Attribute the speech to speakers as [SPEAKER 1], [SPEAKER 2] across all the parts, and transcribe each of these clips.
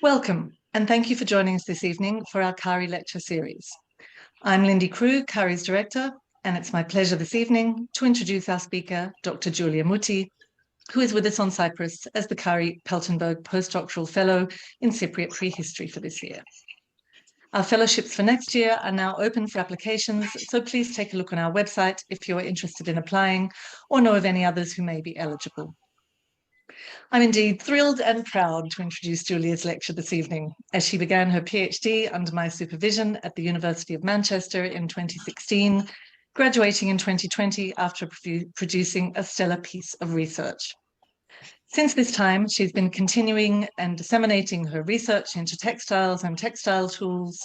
[SPEAKER 1] Welcome, and thank you for joining us this evening for our CAARI lecture series. I'm Lindy Crew, CAARI's director, and it's my pleasure this evening to introduce our speaker, Dr. Giulia Muti, who is with us on Cyprus as the CAARI Peltenberg Postdoctoral Fellow in Cypriot Prehistory for this year. Our fellowships for next year are now open for applications, so please take a look on our website if you're interested in applying or know of any others who may be eligible. I'm indeed thrilled and proud to introduce Giulia's lecture this evening, as she began her PhD under my supervision at the University of Manchester in 2016, graduating in 2020 after producing a stellar piece of research. Since this time, she's been continuing and disseminating her research into textiles and textile tools,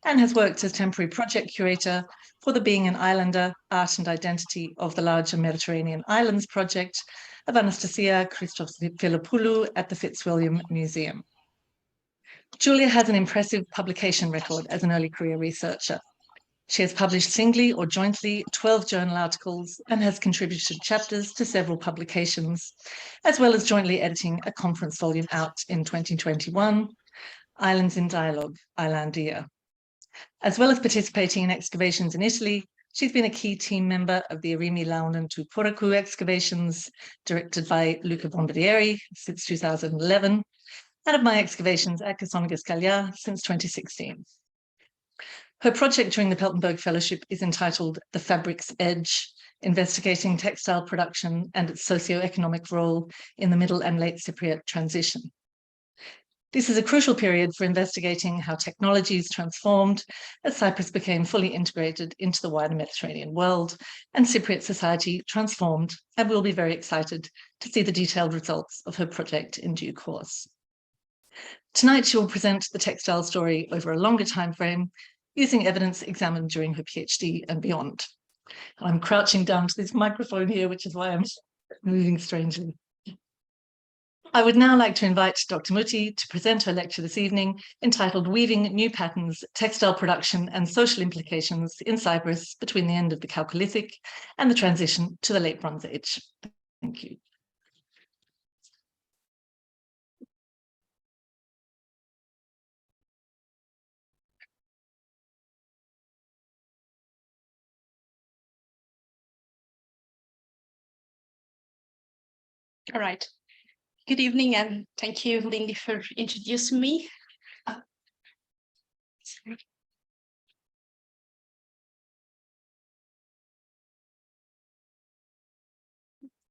[SPEAKER 1] and has worked as temporary project curator for the Being an Islander, Art and Identity of the Larger Mediterranean Islands project of Anastasia Christofilopoulou at the Fitzwilliam Museum. Giulia has an impressive publication record as an early career researcher. She has published singly or jointly 12 journal articles and has contributed chapters to several publications, as well as jointly editing a conference volume out in 2021, Islands in Dialogue, Islandia. As well as participating in excavations in Italy, she's been a key team member of the Erimi Launen to Poraku excavations, directed by Luca Bombardieri since 2011, and of my excavations at Cassonigas since 2016. Her project during the Peltenberg Fellowship is entitled The Fabric's Edge, investigating textile production and its socio-economic role in the Middle and Late Cypriot transition. This is a crucial period for investigating how technologies transformed as Cyprus became fully integrated into the wider Mediterranean world and Cypriot society transformed, and we'll be very excited to see the detailed results of her project in due course. Tonight, she will present the textile story over a longer time frame, using evidence examined during her PhD and beyond. I'm crouching down to this microphone here, which is why I'm moving strangely. I would now like to invite Dr. Muti to present her lecture this evening entitled Weaving New Patterns, Textile Production and Social Implications in Cyprus Between the End of the Chalcolithic and the Transition to the Late Bronze Age. Thank you.
[SPEAKER 2] All right. Good evening, and thank you, Lindy, for introducing me.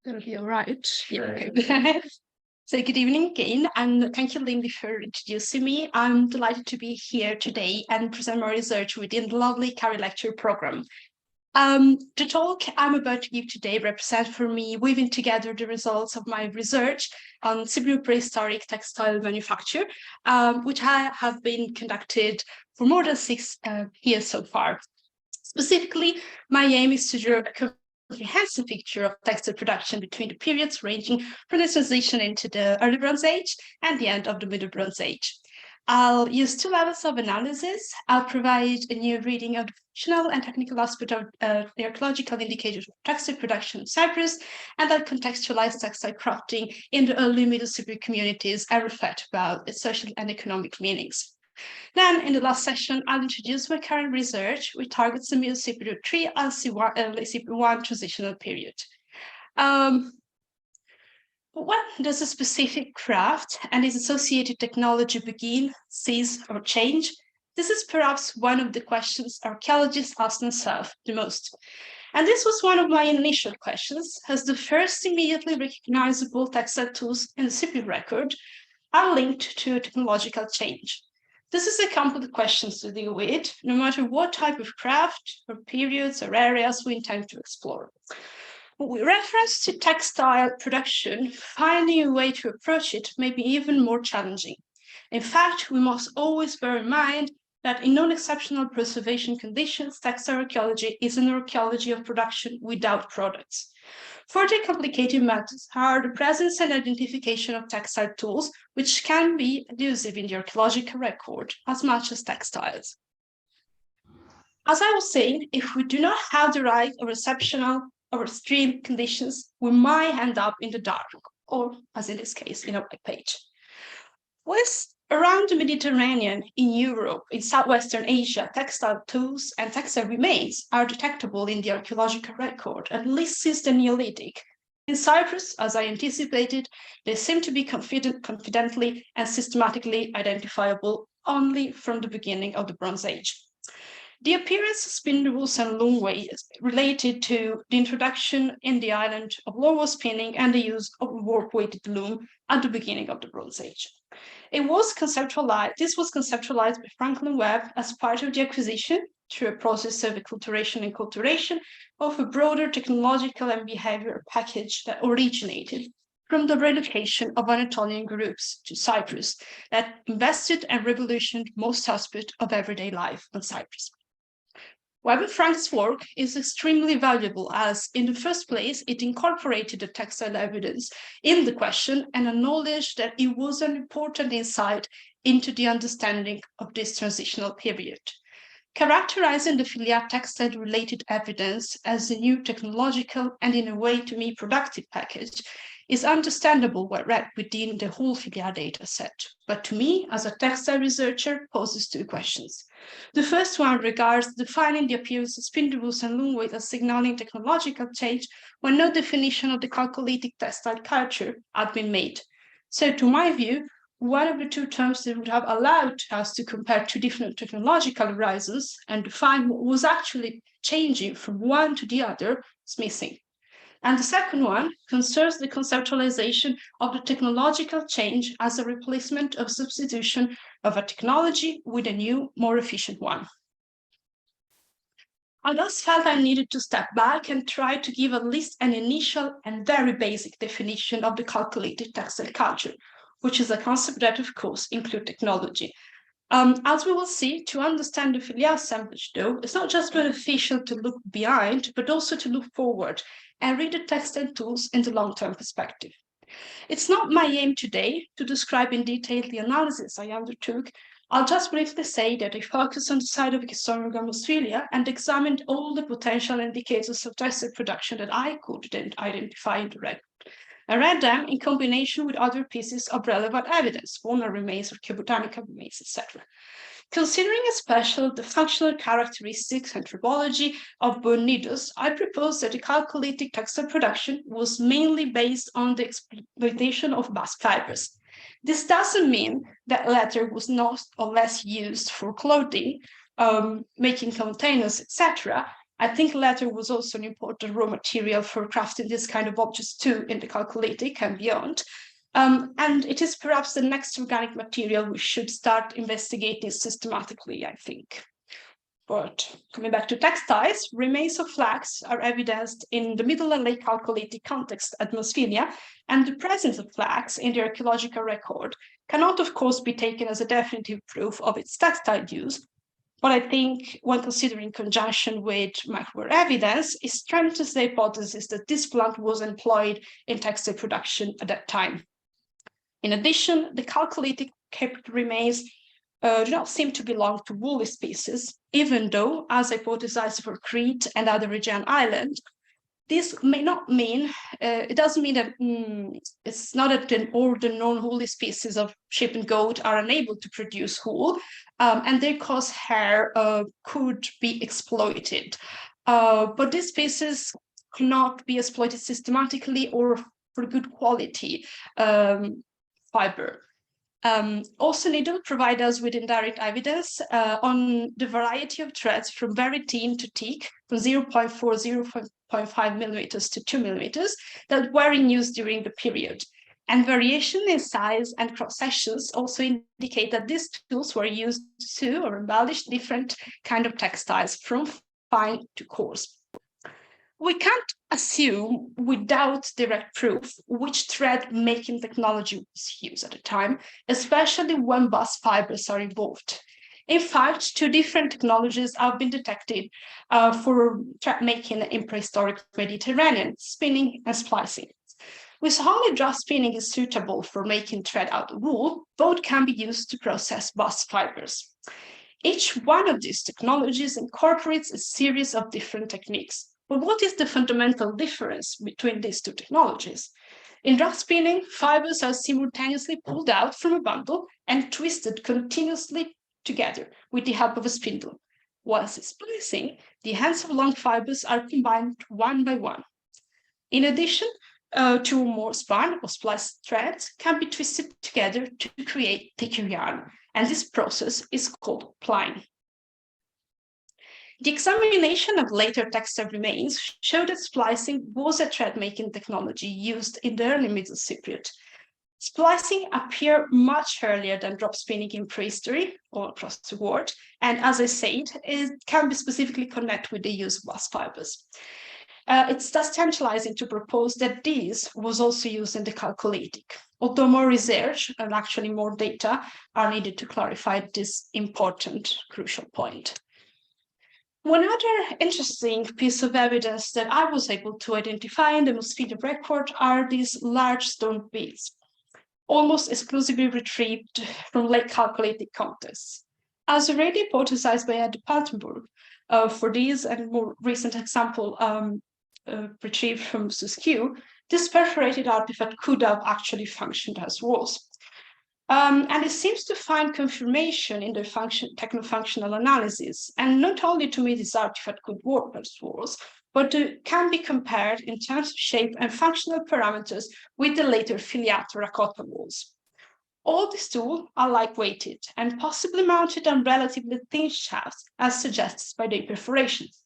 [SPEAKER 2] It'll be all right. Yeah. Okay. So good evening again, and thank you, Lindy, for introducing me. I'm delighted to be here today and present my research within the lovely CAARI lecture program. The talk I'm about to give today represents for me weaving together the results of my research on Cypriot prehistoric textile manufacture, which I have been conducted for more than 6 years so far. Specifically, my aim is to draw a comprehensive picture of textile production between the periods ranging from the transition into the early Bronze Age and the end of the Middle Bronze Age. I'll use 2 levels of analysis. I'll provide a new reading of the functional and technical aspect of the archaeological indicators of textile production in Cyprus, and I'll contextualize textile crafting in the early Middle Cypriot communities and reflect about its social and economic meanings. Then, in the last session, I'll introduce my current research, which targets the Middle Cypriot 3 and Late Cypriot 1 transitional period. When does a specific craft and its associated technology begin, cease, or change? This is perhaps one of the questions archaeologists ask themselves the most. And this was one of my initial questions, as the first immediately recognizable textile tools in the Cypriot record are linked to technological change. This is a complex question to deal with, no matter what type of craft or periods or areas we intend to explore. With reference to textile production, finding a way to approach it may be even more challenging. In fact, we must always bear in mind that in non-exceptional preservation conditions, textile archaeology is an archaeology of production without products. Further complicated matters are the presence and identification of textile tools, which can be elusive in the archaeological record as much as textiles. As I was saying, if we do not have the right or exceptional or extreme conditions, we might end up in the dark, or as in this case, in a white page. With Around the Mediterranean, in Europe, in Southwestern Asia, textile tools and textile remains are detectable in the archaeological record, at least since the Neolithic. In Cyprus, as I anticipated, they seem to be confidently and systematically identifiable only from the beginning of the Bronze Age. The appearance of spindles and loom is related to the introduction in the island of whorl spinning and the use of warp-weighted loom at the beginning of the Bronze Age. This was conceptualized by Franklin Webb as part of the acquisition, through a process of acculturation and culturation, of a broader technological and behavioral package that originated from the relocation of Anatolian groups to Cyprus that invested and revolutionized most aspects of everyday life on Cyprus. Webb and Frank's work is extremely valuable as, in the first place, it incorporated the textile evidence in the question and acknowledged that it was an important insight into the understanding of this transitional period. Characterizing the filia textile-related evidence as a new technological and, in a way, to me, productive package is understandable when read within the whole filia data set, but to me, as a textile researcher, poses two questions. The first one regards defining the appearance of spindles and loom weight as signaling technological change when no definition of the Chalcolithic textile culture had been made. So to my view, one of the two terms that would have allowed us to compare two different technological horizons and define what was actually changing from one to the other is missing. And the second one concerns the conceptualization of the technological change as a replacement of substitution of a technology with a new, more efficient one. I thus felt I needed to step back and try to give at least an initial and very basic definition of the Chalcolithic textile culture, which is a concept that, of course, includes technology. As we will see, to understand the filia assemblage, though, it's not just beneficial to look behind, but also to look forward and read the textile tools in the long-term perspective. It's not my aim today to describe in detail the analysis I undertook. I'll just briefly say that I focused on the side of historical Australia and examined all the potential indicators of textile production that I could identify in the record. I read them in combination with other pieces of relevant evidence, whorl remains, archaeobotanical remains, etc. Considering especially the functional characteristics and tribology of bone needles, I propose that the Chalcolithic textile production was mainly based on the exploitation of bast fibers. This doesn't mean that leather was not or less used for clothing, making containers, etc. I think leather was also an important raw material for crafting this kind of objects too in the Chalcolithic and beyond. And it is perhaps the next organic material we should start investigating systematically, I think. But coming back to textiles, remains of flax are evidenced in the Middle and Late Chalcolithic context atmosphere, and the presence of flax in the archaeological record cannot, of course, be taken as a definitive proof of its textile use. But I think when considering conjunction with micro evidence, it strengthens the hypothesis that this plant was employed in textile production at that time. In addition, the Chalcolithic Cypriot remains do not seem to belong to woolly species, even though, as hypothesized for Crete and other Aegean islands, this may not mean, it doesn't mean that it's not that all the non-woolly species of sheep and goat are unable to produce wool, and their coarse hair could be exploited. But these species cannot be exploited systematically or for good quality fiber. Also, needle provide us with indirect evidence on the variety of threads from very thin to thick, from 0.4, 0.5 millimeters to 2 millimeters, that were in use during the period. And variation in size and cross-sections also indicate that these tools were used to or embellish different kind of textiles, from fine to coarse. We can't assume without direct proof which thread making technology was used at the time, especially when bast fibers are involved. In fact, two different technologies have been detected for thread making in prehistoric Mediterranean, spinning and splicing. With only draft spinning is suitable for making thread out of wool, both can be used to process bast fibers. Each one of these technologies incorporates a series of different techniques. But what is the fundamental difference between these two technologies? In drop spinning, fibers are simultaneously pulled out from a bundle and twisted continuously together with the help of a spindle. Whilst splicing, the ends of long fibers are combined one by one. In addition, two or more spun or spliced threads can be twisted together to create thicker yarn, and this process is called plying. The examination of later textile remains showed that splicing was a thread-making technology used in the early Middle Cypriot. Splicing appeared much earlier than drop spinning in prehistory or across the world, and as I said, it can be specifically connected with the use of glass fibers. It's thus tantalizing to propose that this was also used in the Chalcolithic, although more research and actually more data are needed to clarify this important, crucial point. One other interesting piece of evidence that I was able to identify in the Mosquito record are these large stone beads, almost exclusively retrieved from Late Chalcolithic contexts. As already hypothesized by Ed Paltenburg, for these and more recent example retrieved from Socio, this perforated artifact could have actually functioned as whorls. And it seems to find confirmation in the techno-functional analysis. And not only to me this artifact could work as whorls, but it can be compared in terms of shape and functional parameters with the later filiate terracotta whorls. All these tools are lightweighted and possibly mounted on relatively thin shafts, as suggested by their perforations.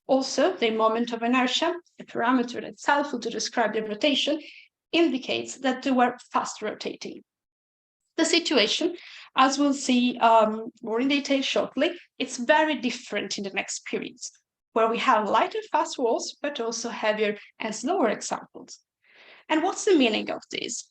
[SPEAKER 2] Also, the moment of inertia, a parameter that's helpful to describe their rotation, indicates that they were fast rotating. The situation, as we'll see more in detail shortly, it's very different in the next periods, where we have lighter fast whorls, but also heavier and slower examples. And what's the meaning of this?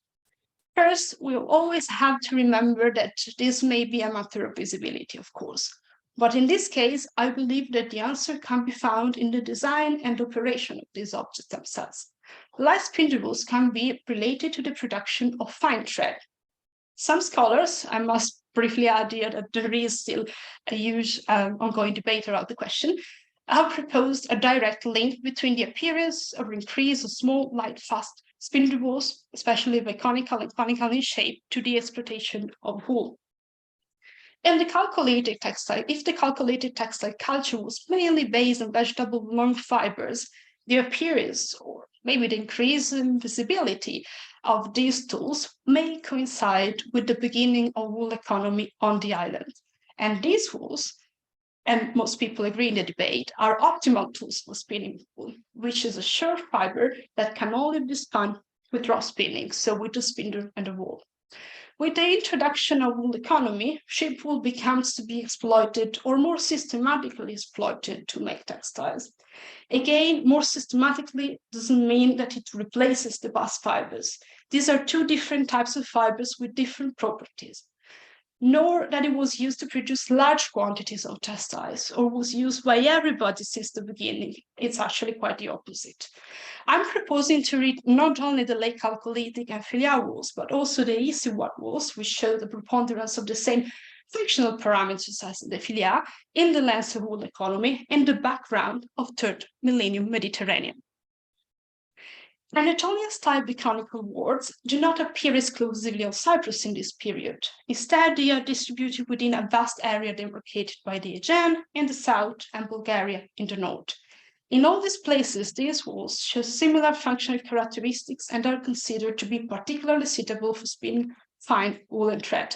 [SPEAKER 2] First, we'll always have to remember that this may be a matter of visibility, of course. But in this case, I believe that the answer can be found in the design and operation of these objects themselves. Light spindles can be related to the production of fine thread. Some scholars, I must briefly add here that there is still a huge ongoing debate around the question, have proposed a direct link between the appearance or increase of small, light, fast spindles, especially by conical and conical in shape, to the exploitation of wool. In the Chalcolithic textile, if the Chalcolithic textile culture was mainly based on vegetable long fibers, the appearance, or maybe the increase in visibility of these tools may coincide with the beginning of wool economy on the island. And these wools, and most people agree in the debate, are optimal tools for spinning wool, which is a short fiber that can only be spun with drop spinning, so with the spindle and the wool. With the introduction of wool economy, sheep wool becomes to be exploited or more systematically exploited to make textiles. Again, more systematically doesn't mean that it replaces the bast fibers. These are two different types of fibers with different properties. Nor that it was used to produce large quantities of textiles or was used by everybody since the beginning. It's actually quite the opposite. I'm proposing to read not only the Late Chalcolithic and filial wools, but also the easy one wools, which show the preponderance of the same functional parameters as the filia in the lens of wool economy in the background of third millennium Mediterranean. Anatolian-style biconical wards do not appear exclusively on Cyprus in this period. Instead, they are distributed within a vast area demarcated by the Aegean in the south and Bulgaria in the north. In all these places, these walls show similar functional characteristics and are considered to be particularly suitable for spinning fine woolen thread.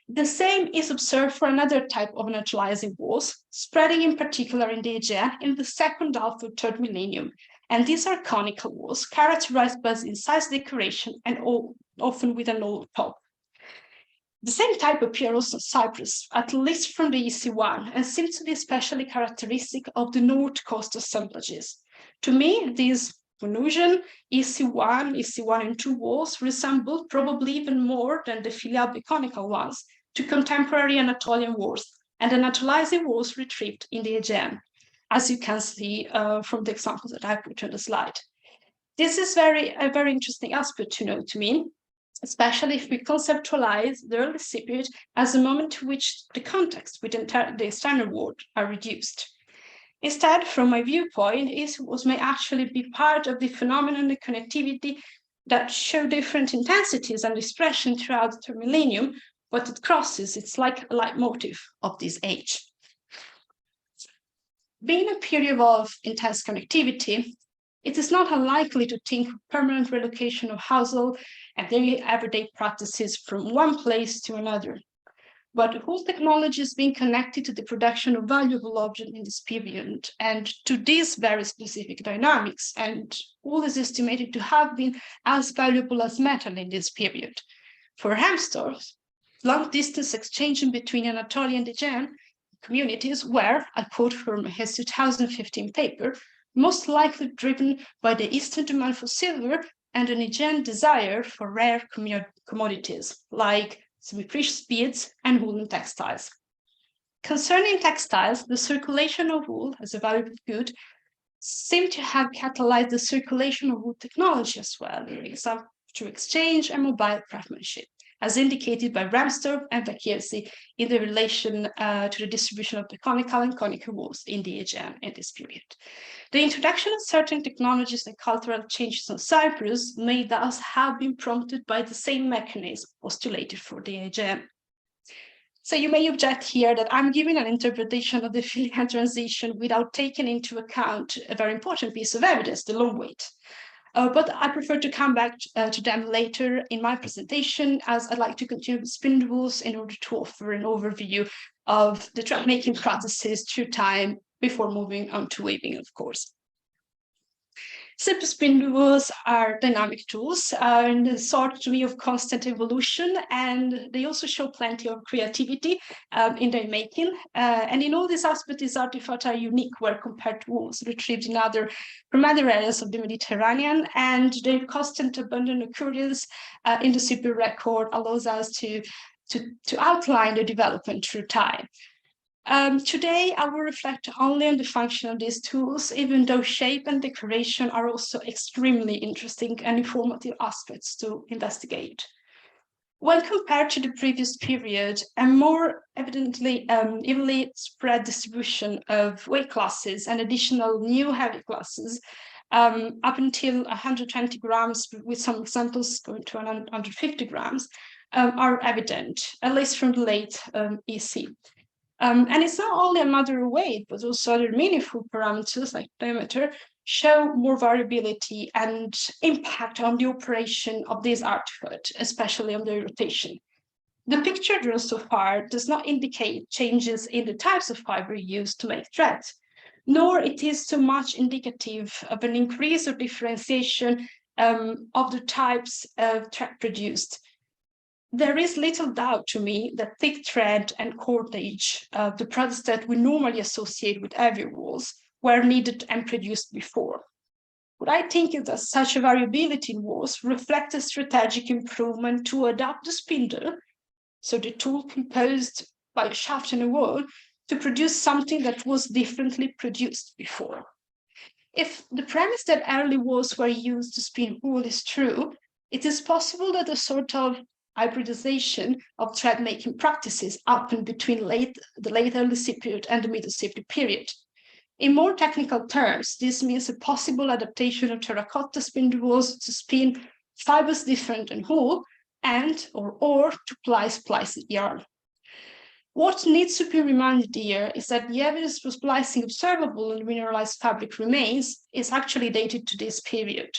[SPEAKER 2] The same is observed for another type of naturalizing walls, spreading in particular in the Aegean in the second half of third millennium. And these are conical walls, characterized by incised decoration and often with an old top. The same type appears also in Cyprus, at least from the EC1, and seems to be especially characteristic of the north coast assemblages. To me, these Venusian EC1 and 2 walls resemble probably even more than the filial biconical ones to contemporary Anatolian walls and the naturalizing walls retrieved in the Aegean, as you can see from the examples that I put on the slide. This is a very interesting aspect to know to me, especially if we conceptualize the early Cypriot as a moment to which the context within the external world are reduced. Instead, from my viewpoint, it may actually be part of the phenomenon of connectivity that show different intensities and expression throughout the millennium, but it crosses, it's like a leitmotif of this age. Being a period of intense connectivity, it is not unlikely to think of permanent relocation of household and daily everyday practices from one place to another. But whole technology is being connected to the production of valuable objects in this period and to these very specific dynamics, and wool is estimated to have been as valuable as metal in this period. For hamsters, long-distance exchanging between Anatolia and Aegean communities were, I quote from his 2015 paper, most likely driven by the Eastern demand for silver and an Aegean desire for rare commodities like semi-precious beads and woolen textiles. Concerning textiles, the circulation of wool as a valuable good seemed to have catalyzed the circulation of wool technology as well, through exchange and mobile craftsmanship, as indicated by Ramstorff and Vacchiersi in the relation to the distribution of the conical and conical wools in the Aegean in this period. The introduction of certain technologies and cultural changes on Cyprus may thus have been prompted by the same mechanism postulated for the Aegean. So you may object here that I'm giving an interpretation of the Philian transition without taking into account a very important piece of evidence, the loom weight. But I prefer to come back to them later in my presentation, as I'd like to continue with spindles in order to offer an overview of the thread making processes through time before moving on to weaving, of course. Simple spindles are dynamic tools and a sort to me of constant evolution, and they also show plenty of creativity in their making. And in all these aspects, these artifacts are unique where compared to wools retrieved from other areas of the Mediterranean, and their constant abundant occurrence in the Cypriot record allows us to outline the development through time. Today, I will reflect only on the function of these tools, even though shape and decoration are also extremely interesting and informative aspects to investigate. When compared to the previous period, a more evidently evenly spread distribution of weight classes and additional new heavy classes, up until 120 grams, with some examples going to 150 grams, are evident, at least from the late EC. And it's not only a matter of weight, but also other meaningful parameters like diameter show more variability and impact on the operation of this artifact, especially on the rotation. The picture drawn so far does not indicate changes in the types of fiber used to make threads, nor it is so much indicative of an increase or differentiation of the types of thread produced. There is little doubt to me that thick thread and cordage, the products that we normally associate with heavy wools, were needed and produced before. What I think is that such a variability in wools reflects a strategic improvement to adapt the spindle, so the tool composed by a shaft and a whorl, to produce something that was differently produced before. If the premise that early wools were used to spin wool is true, it is possible that a sort of hybridization of thread-making practices happened between the late early Cypriot and the middle Cypriot period. In more technical terms, this means a possible adaptation of terracotta spindle wools to spin fibers different than wool and or to ply spliced yarn. What needs to be reminded here is that the evidence for splicing observable in mineralized fabric remains is actually dated to this period.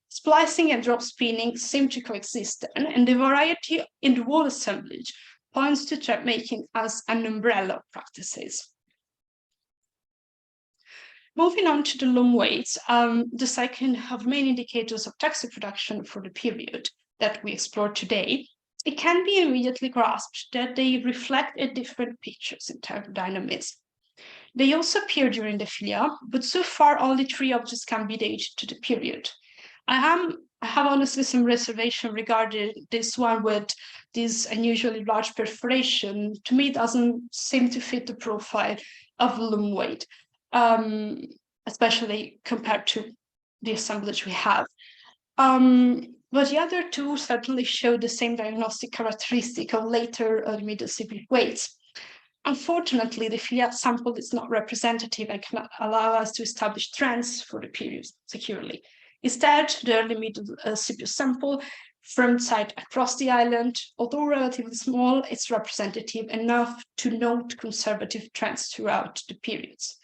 [SPEAKER 2] Splicing and drop spinning seem to coexist, and the variety in the wool assemblage points to thread making as an umbrella of practices. Moving on to the loom weights, the second of main indicators of textile production for the period that we explore today, it can be immediately grasped that they reflect a different pictures in terms of dynamism. They also appear during the filia, but so far only 3 objects can be dated to the period. I have honestly some reservation regarding this one with this unusually large perforation. To me, it doesn't seem to fit the profile of loom weight, especially compared to the assemblage we have. But the other 2 certainly show the same diagnostic characteristic of later middle Cypriot weights. Unfortunately, the filia sample is not representative and cannot allow us to establish trends for the period securely. Instead, the early middle Cypriot sample from site across the island, although relatively small, it's representative enough to note conservative trends throughout the periods.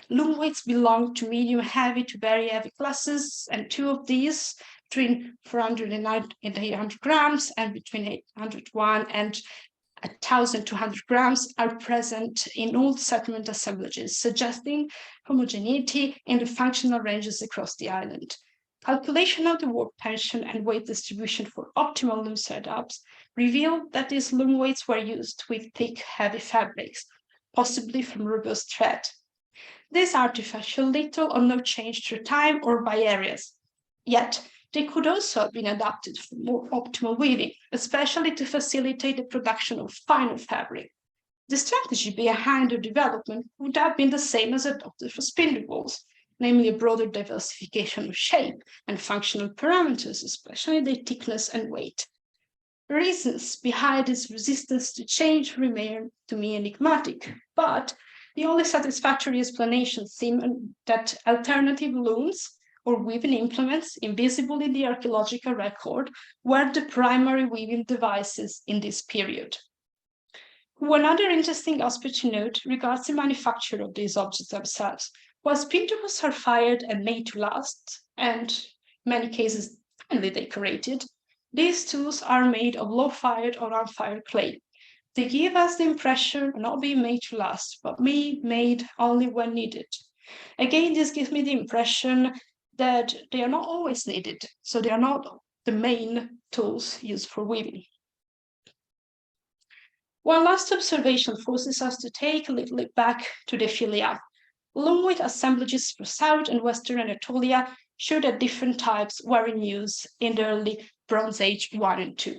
[SPEAKER 2] Loom weights belong to medium heavy to very heavy classes, and two of these, between 400 and 800 grams and between 801 and 1,200 grams, are present in all settlement assemblages, suggesting homogeneity in the functional ranges across the island. Calculation of the work tension and weight distribution for optimal loom setups revealed that these loom weights were used with thick, heavy fabrics, possibly from robust thread. This artifact showed little or no change through time or by areas. Yet, they could also have been adapted for more optimal weaving, especially to facilitate the production of finer fabric. The strategy behind their development would have been the same as adopted for spindle whorls, namely a broader diversification of shape and functional parameters, especially their thickness and weight. The reasons behind this resistance to change remain to me enigmatic, but the only satisfactory explanation seems that alternative looms or weaving implements invisible in the archaeological record were the primary weaving devices in this period. One other interesting aspect to note regards the manufacture of these objects themselves. While spindles are fired and made to last, and in many cases finely decorated, these tools are made of low-fired or unfired clay. They give us the impression of not being made to last, but made only when needed. Again, this gives me the impression that they are not always needed, so they are not the main tools used for weaving. One last observation forces us to take a little look back to the philia. Loom weight assemblages for South and Western Anatolia show that different types were in use in the early Bronze Age 1 and 2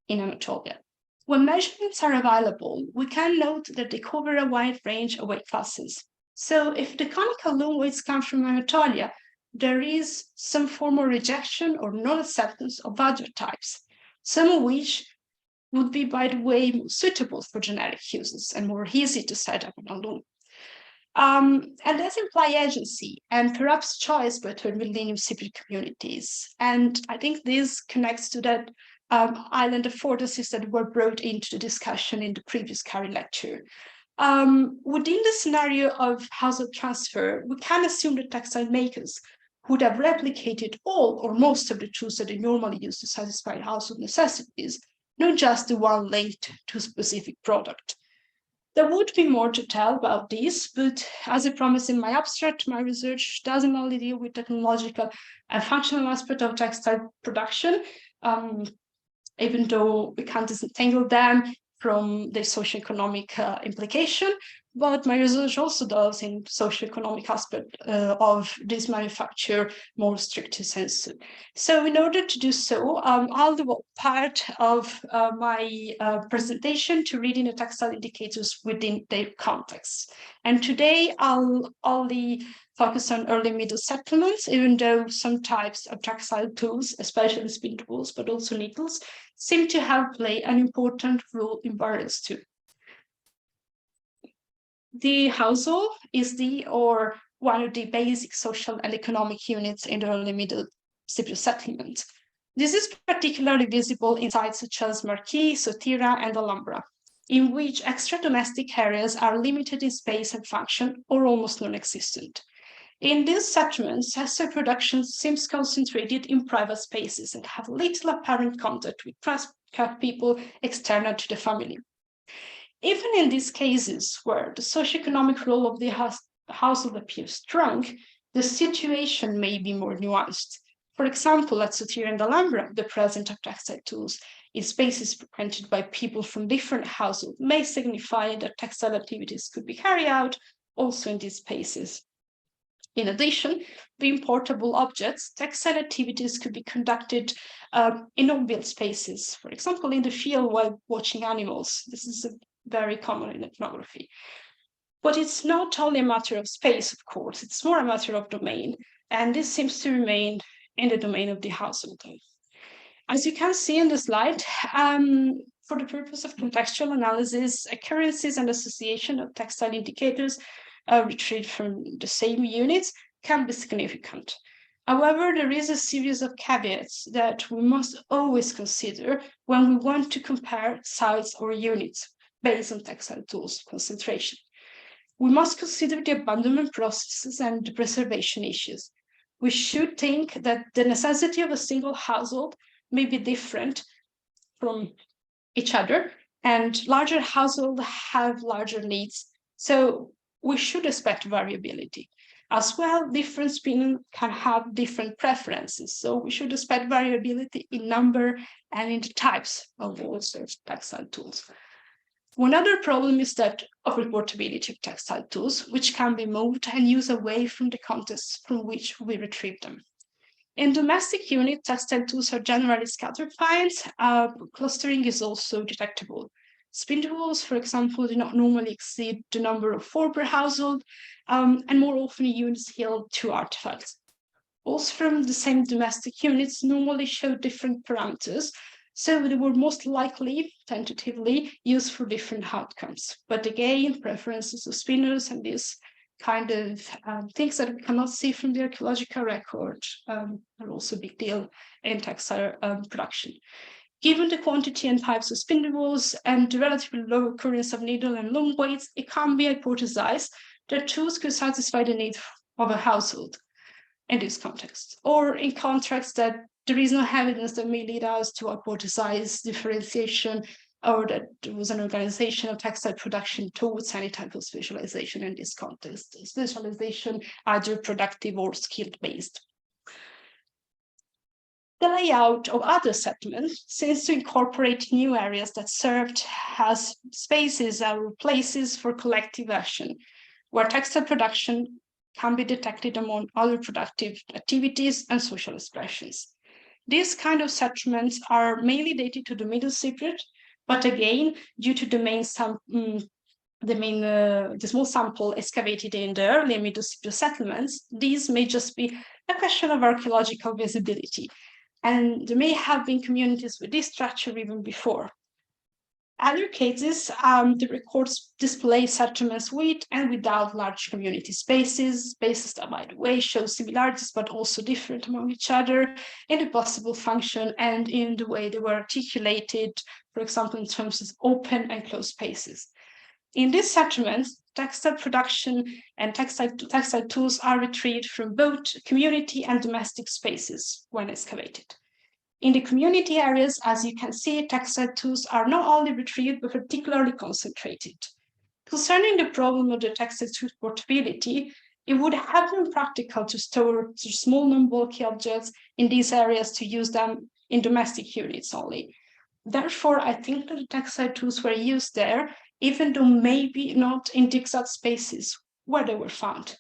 [SPEAKER 2] in Anatolia. When measurements are available, we can note that they cover a wide range of weight classes. So if the conical loom weights come from Anatolia, there is some form of rejection or non-acceptance of other types, some of which would be, by the way, more suitable for generic uses and more easy to set up on a loom. And this implies agency and perhaps choice between millennium Cypriot communities. And I think this connects to that island affordances that were brought into the discussion in the previous CAARI lecture. Within the scenario of household transfer, we can assume that textile makers would have replicated all or most of the tools that they normally use to satisfy household necessities, not just the one linked to a specific product. There would be more to tell about this, but as I promised in my abstract, my research doesn't only deal with technological and functional aspects of textile production, even though we can't disentangle them from the socio-economic implication, but my research also does in socio-economic aspect of this manufacture more strictly sense. So in order to do so, I'll devote part of my presentation to reading the textile indicators within their context. And today I'll only focus on early middle settlements, even though some types of textile tools, especially spindles, but also needles, seem to have played an important role in burials too. The household is the or one of the basic social and economic units in the early middle Cypriot settlement. This is particularly visible in sites such as Marquis, Sotira, and Alhambra, in which extra domestic areas are limited in space and function or almost non-existent. In these settlements, textile production seems concentrated in private spaces and have little apparent contact with trust people external to the family. Even in these cases where the socioeconomic role of the household appears strong, the situation may be more nuanced. For example, at Sotira and Alhambra, the presence of textile tools in spaces frequented by people from different households may signify that textile activities could be carried out also in these spaces. In addition, being portable objects, textile activities could be conducted in non-built spaces, for example, in the field while watching animals. This is very common in ethnography. But it's not only a matter of space, of course, it's more a matter of domain, and this seems to remain in the domain of the household. As you can see in the slide, for the purpose of contextual analysis, occurrences and association of textile indicators retrieved from the same units can be significant. However, there is a series of caveats that we must always consider when we want to compare sites or units based on textile tools concentration. We must consider the abandonment processes and the preservation issues. We should think that the necessity of a single household may be different from each other, and larger households have larger needs. So we should expect variability. As well, different spindles can have different preferences. So we should expect variability in number and in the types of also textile tools. One other problem is that of reportability of textile tools, which can be moved and used away from the context from which we retrieve them. In domestic units, textile tools are generally scattered finds. Clustering is also detectable. Spindles, for example, do not normally exceed the number of 4 per household, and more often units yield 2 artifacts. Also from the same domestic units normally show different parameters, so they were most likely, tentatively, used for different outcomes. But again, preferences of spinners and these kind of things that we cannot see from the archaeological record are also a big deal in textile production. Given the quantity and types of spindles and the relatively low occurrence of needle and loom weights, it can be hypothesized that tools could satisfy the need of a household in this context, or in contrast that there is no evidence that may lead us to hypothesize differentiation or that there was an organization of textile production towards any type of specialization in this context, specialization either productive or skill-based. The layout of other settlements seems to incorporate new areas that served as spaces or places for collective action, where textile production can be detected among other productive activities and social expressions. These kind of settlements are mainly dated to the Middle Cypriot, but again, due to the small sample excavated in the early Middle Cypriot settlements, these may just be a question of archaeological visibility, and there may have been communities with this structure even before. Other cases, the records display settlements with and without large community spaces that, by the way, show similarities but also different among each other in the possible function and in the way they were articulated, for example, in terms of open and closed spaces. In these settlements, textile production and textile tools are retrieved from both community and domestic spaces when excavated. In the community areas, as you can see, textile tools are not only retrieved, but particularly concentrated. Concerning the problem of the textile tool portability, it would have been practical to store small non-bulky objects in these areas to use them in domestic units only. Therefore, I think that the textile tools were used there, even though maybe not in the exact spaces where they were found.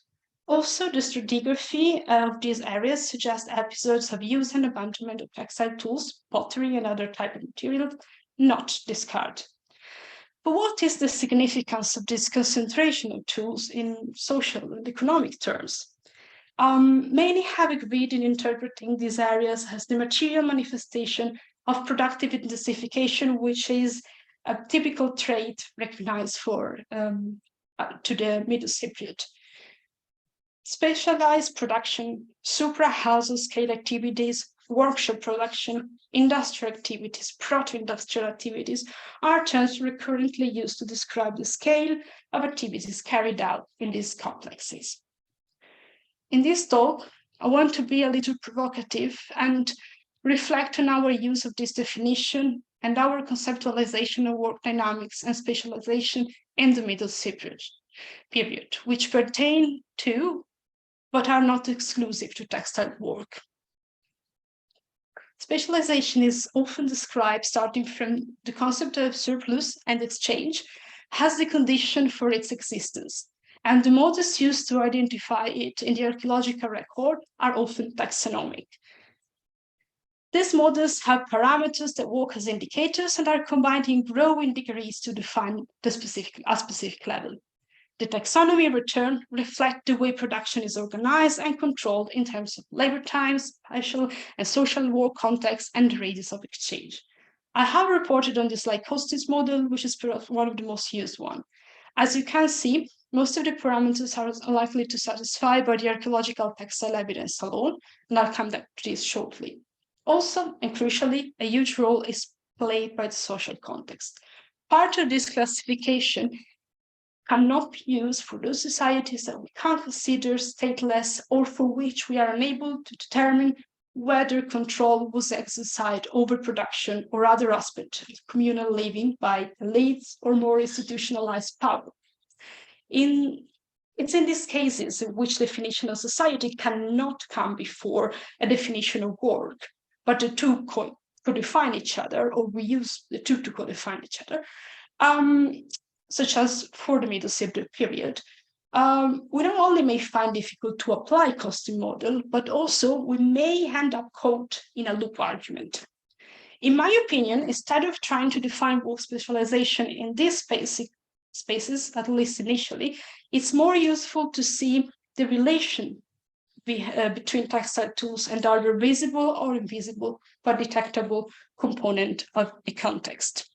[SPEAKER 2] Also, the stratigraphy of these areas suggests episodes of use and abandonment of textile tools, pottery, and other type of materials, not discard. But what is the significance of this concentration of tools in social and economic terms? Many have agreed in interpreting these areas as the material manifestation of productive intensification, which is a typical trait recognized to the Middle Cypriot. Specialized production, supra-household scale activities, workshop production, industrial activities, proto-industrial activities are terms recurrently used to describe the scale of activities carried out in these complexes. In this talk, I want to be a little provocative and reflect on our use of this definition and our conceptualization of work dynamics and specialization in the Middle Cypriot period, which pertain to but are not exclusive to textile work. Specialization is often described starting from the concept of surplus and exchange as the condition for its existence, and the models used to identify it in the archaeological record are often taxonomic. These models have parameters that work as indicators and are combined in growing degrees to define a specific level. The taxonomy return reflect the way production is organized and controlled in terms of labor times, spatial and social work context, and the radius of exchange. I have reported on this Lycostis model, which is one of the most used ones. As you can see, most of the parameters are unlikely to satisfy by the archaeological textile evidence alone, and I'll come back to this shortly. Also, and crucially, a huge role is played by the social context. Part of this classification cannot be used for those societies that we can't consider stateless or for which we are unable to determine whether control was exercised over production or other aspects of communal living by elites or more institutionalized power. It's in these cases in which definition of society cannot come before a definition of work, but the two co-define each other, or we use the two to co-define each other, such as for the Middle Cypriot period. We not only may find difficult to apply costing model, but also we may end up caught in a loop argument. In my opinion, instead of trying to define work specialization in these spaces, at least initially, it's more useful to see the relation between textile tools and other visible or invisible but detectable component of a context.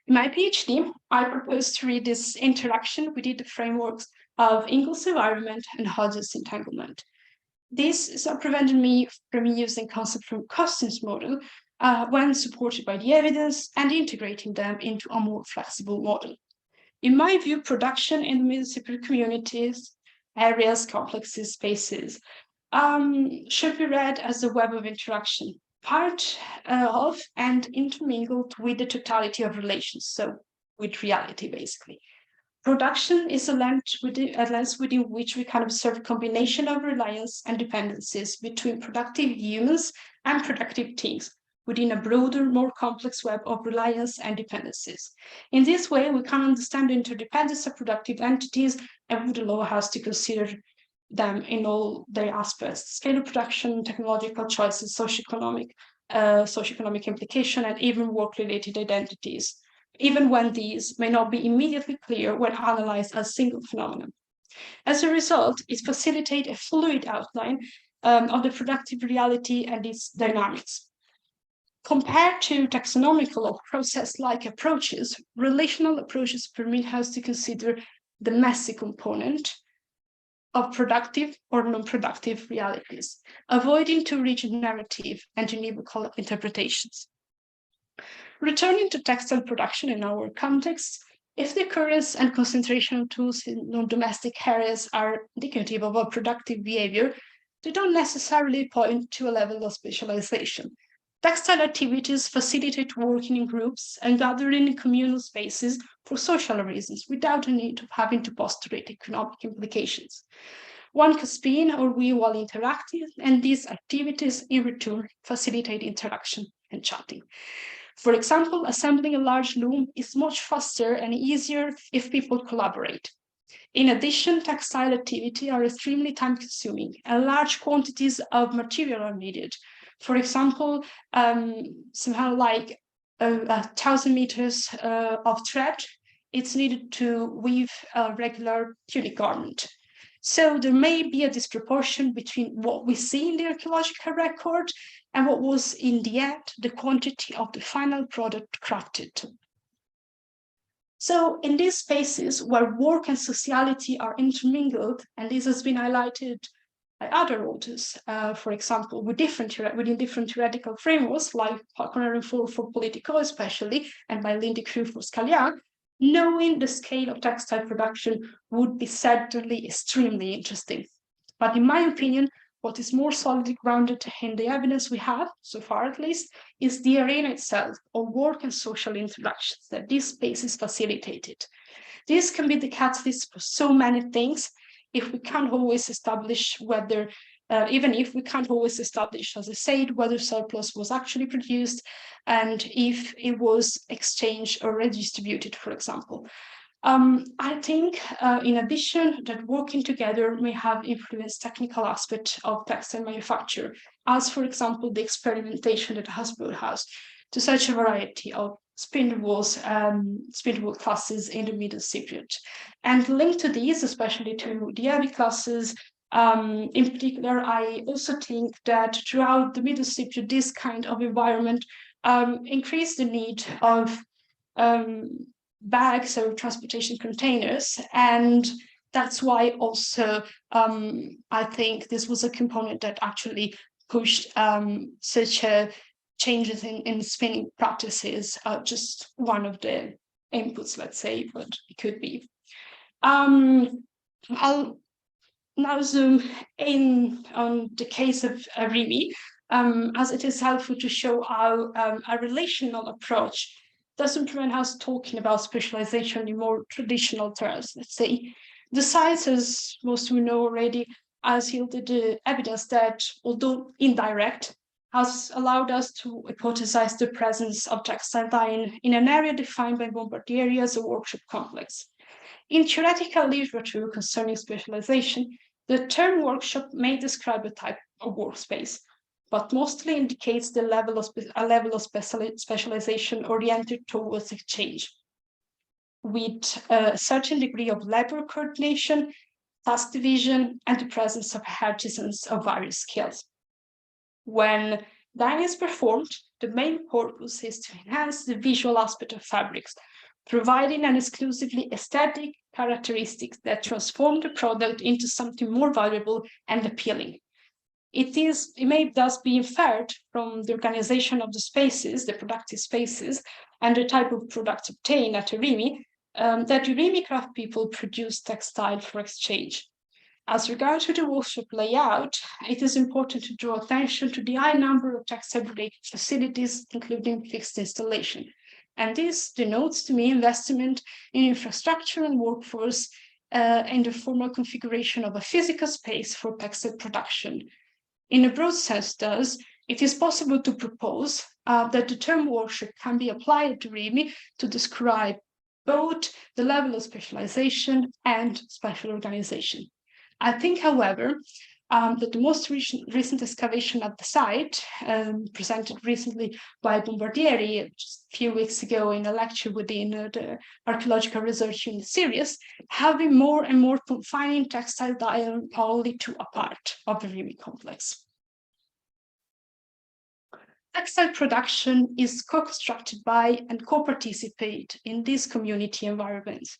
[SPEAKER 2] In my PhD, I proposed to read this interaction within the frameworks of Ingalls environment and Hodges entanglement. This is what prevented me from using concepts from Costin's model when supported by the evidence and integrating them into a more flexible model. In my view, production in the Middle Cypriot communities, areas, complexes, spaces, should be read as a web of interaction, part of and intermingled with the totality of relations, so with reality, basically. Production is a lens within which we can observe a combination of reliance and dependencies between productive humans and productive things, within a broader, more complex web of reliance and dependencies. In this way, we can understand the interdependence of productive entities and would allow us to consider them in all their aspects: scale of production, technological choices, socioeconomic implication, and even work-related identities, even when these may not be immediately clear when analyzed as single phenomenon. As a result, it facilitates a fluid outline of the productive reality and its dynamics. Compared to taxonomical or process-like approaches, relational approaches permit us to consider the messy component of productive or non-productive realities, avoiding too rigid narrative and univocal interpretations. Returning to textile production in our context, if the occurrence and concentration of tools in non-domestic areas are indicative of a productive behavior, they don't necessarily point to a level of specialization. Textile activities facilitate working in groups and gathering in communal spaces for social reasons without the need of having to postulate economic implications. One can spin or weave while interacting, and these activities in return facilitate interaction and chatting. For example, assembling a large loom is much faster and easier if people collaborate. In addition, textile activities are extremely time-consuming, and large quantities of material are needed. For example, somehow like 1,000 meters of thread, it's needed to weave a regular tunic garment. So there may be a disproportion between what we see in the archaeological record and what was in the end the quantity of the final product crafted. So in these spaces where work and sociality are intermingled, and this has been highlighted by other authors, for example, within different theoretical frameworks, like Falconer and Ford for Politico especially, and by Lindy Crew for Scalia, knowing the scale of textile production would be certainly extremely interesting. But in my opinion, what is more solidly grounded in the evidence we have, so far at least, is the arena itself of work and social interactions that this space is facilitated. This can be the catalyst for so many things if we can't always establish whether, even if we can't always establish, as I said, whether surplus was actually produced and if it was exchanged or redistributed, for example. I think, in addition, that working together may have influenced technical aspects of textile manufacture, as, for example, the experimentation that has brought us to such a variety of spindle wool classes in the Middle Cypriot. And linked to these, especially to the heavy classes, in particular, I also think that throughout the Middle Cypriot, this kind of environment increased the need of bags or transportation containers. And that's why also I think this was a component that actually pushed such a changes in spinning practices, just one of the inputs, let's say, but it could be. I'll now zoom in on the case of Rimi, as it is helpful to show how a relational approach doesn't prevent us talking about specialization in more traditional terms. Let's say the science, as most of you know already, has yielded the evidence that, although indirect, has allowed us to hypothesize the presence of textile dyeing in an area defined by Bombardieri as a workshop complex. In theoretical literature concerning specialization, the term workshop may describe a type of workspace, but mostly indicates a level of specialization oriented towards exchange, with a certain degree of labor coordination, task division, and the presence of artisans of various skills. When dyeing is performed, the main purpose is to enhance the visual aspect of fabrics, providing an exclusively aesthetic characteristics that transform the product into something more valuable and appealing. It may thus be inferred from the organization of the spaces, the productive spaces, and the type of products obtained at Rimi, that Rimi craft people produce textile for exchange. As regards to the workshop layout, it is important to draw attention to the high number of textile-related facilities, including fixed installation. And this denotes to me investment in infrastructure and workforce in the formal configuration of a physical space for textile production. In a broad sense, thus, it is possible to propose that the term workshop can be applied to Rimi to describe both the level of specialization and spatial organization. I think, however, that the most recent excavation at the site, presented recently by Bombardieri just a few weeks ago in a lecture within the archaeological research unit series, have been more and more confining textile dyeing only to a part of the Rimi complex. Textile production is co-constructed by and co-participate in these community environments.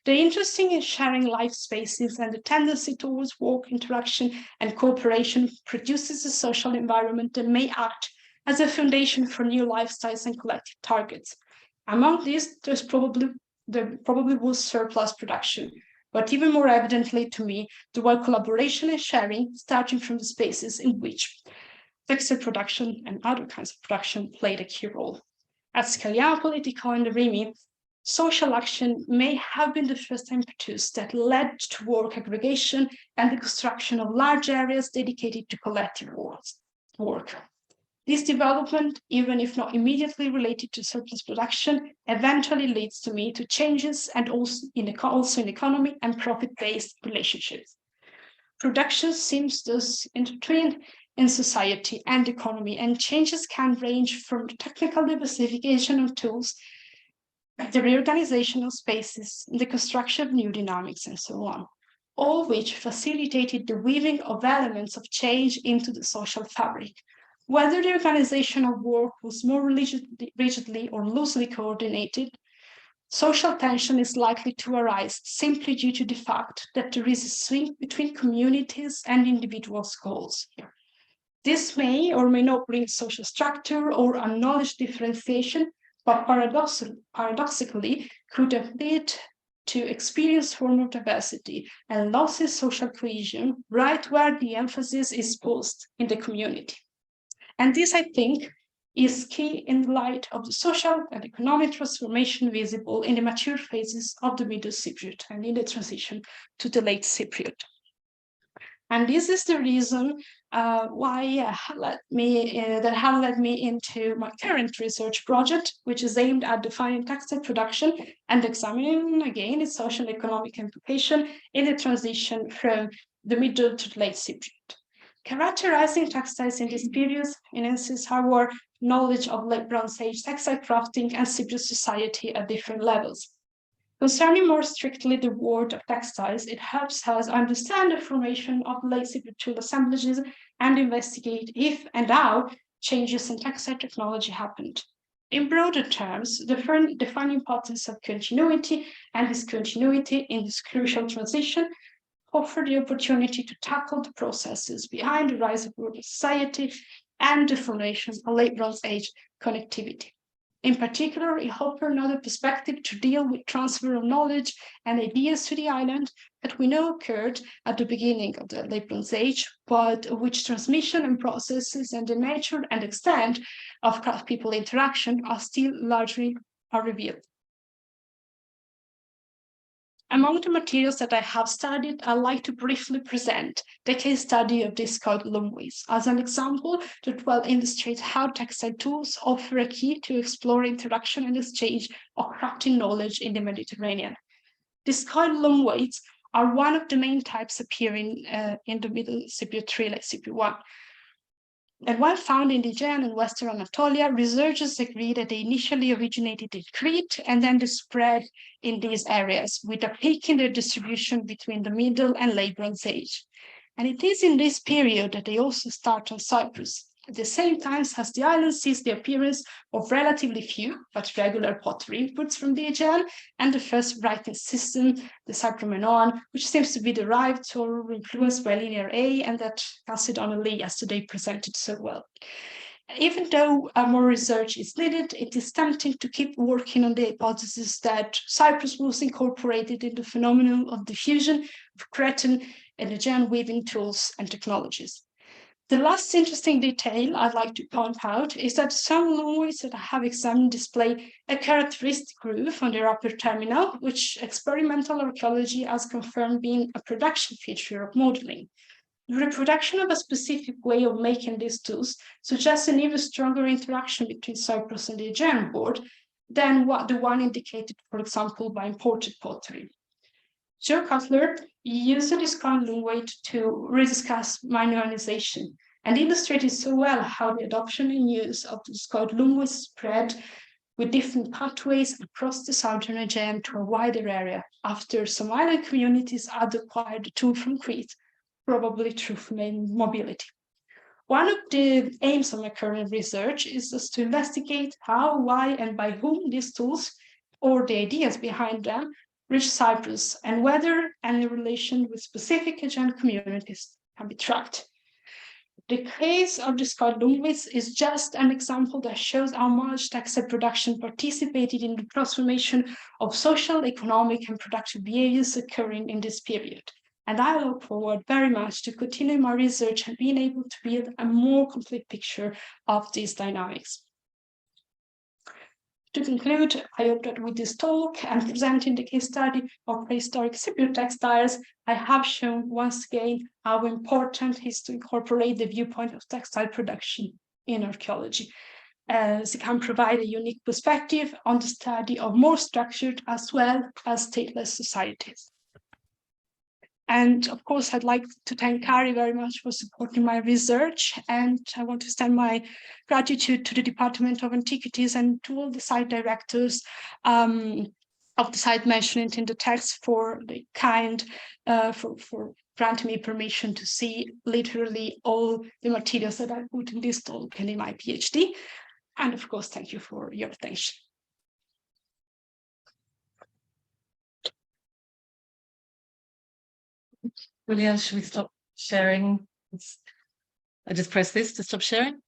[SPEAKER 2] The interest in sharing life spaces and the tendency towards work interaction and cooperation produces a social environment that may act as a foundation for new lifestyles and collective targets. Among these, there probably was surplus production, but even more evidently to me, there were collaboration and sharing starting from the spaces in which textile production and other kinds of production played a key role. At Cat and Rimi, social action may have been the first impetus that led to work aggregation and the construction of large areas dedicated to collective work. This development, even if not immediately related to surplus production, eventually leads to me to changes and also in economy and profit-based relationships. Production seems thus intertwined in society and economy, and changes can range from the technical diversification of tools, the reorganization of spaces, the construction of new dynamics, and so on, all which facilitated the weaving of elements of change into the social fabric. Whether the organization of work was more rigidly or loosely coordinated, social tension is likely to arise simply due to the fact that there is a swing between communities and individuals' goals here. This may or may not bring social structure or acknowledge differentiation, but paradoxically could have led to experience form of diversity and losses social cohesion right where the emphasis is posed in the community. And this, I think, is key in the light of the social and economic transformation visible in the mature phases of the Middle Cypriot and in the transition to the Late Cypriot. And this is the reason that have led me into my current research project, which is aimed at defining textile production and examining again its social economic implication in the transition from the Middle to the Late Cypriot. Characterizing textiles in this period enhances our knowledge of Late Bronze Age textile crafting and Cypriot society at different levels. Concerning more strictly the world of textiles, it helps us understand the formation of late Cypriot tool assemblages and investigate if and how changes in textile technology happened. In broader terms, the defining importance of continuity and discontinuity in this crucial transition offer the opportunity to tackle the processes behind the rise of urban society and the formation of late Bronze Age connectivity. In particular, it offers another perspective to deal with transfer of knowledge and ideas to the island that we know occurred at the beginning of the Late Bronze Age, but which transmission and processes and the nature and extent of craft-people interaction are still largely unrevealed. Among the materials that I have studied, I'd like to briefly present the case study of discard loom weights as an example that will illustrate how textile tools offer a key to explore interaction and exchange of crafting knowledge in the Mediterranean. Discard loom weights are one of the main types appearing in the Middle Cypriot tree, like Cypriot. And while found in the Aegean and Western Anatolia, researchers agree that they initially originated in Crete and then they spread in these areas, with a peak in their distribution between the Middle and Late Bronze Age. And it is in this period that they also start on Cyprus. At the same time as the island sees the appearance of relatively few but regular pottery inputs from the Aegean and the first writing system, the Cypriot, which seems to be derived or influenced by Linear A, and that Chalcedon yesterday presented so well. Even though more research is needed, it is tempting to keep working on the hypothesis that Cyprus was incorporated in the phenomenon of diffusion of Cretan and Aegean weaving tools and technologies. The last interesting detail I'd like to point out is that some loom weights that I have examined display a characteristic groove on their upper terminal, which experimental archaeology has confirmed being a production feature of modeling. The reproduction of a specific way of making these tools suggests an even stronger interaction between Cyprus and the Aegean board than the one indicated, for example, by imported pottery. Joe Cutler used the discount loom weight to rediscuss minorization and illustrated so well how the adoption and use of the discount loom weight spread with different pathways across the southern Aegean to a wider area after some island communities had acquired the tool from Crete, probably through mobility. One of the aims of my current research is just to investigate how, why, and by whom these tools, or the ideas behind them, reach Cyprus, and whether any relation with specific Aegean communities can be tracked. The case of discard loom weights is just an example that shows how much textile production participated in the transformation of social, economic, and productive behaviors occurring in this period. And I look forward very much to continuing my research and being able to build a more complete picture of these dynamics. To conclude, I hope that with this talk and presenting the case study of prehistoric Cypriot textiles, I have shown once again how important it is to incorporate the viewpoint of textile production in archaeology, as it can provide a unique perspective on the study of more structured as well as stateless societies. And of course, I'd like to thank CAARI very much for supporting my research. And I want to extend my gratitude to the Department of Antiquities and to all the site directors of the site mentioned in the text for the for granting me permission to see literally all the materials that I put in this talk and in my PhD. And of course, thank you for your attention.
[SPEAKER 1] Giulia, should we stop sharing? I just press this to stop sharing.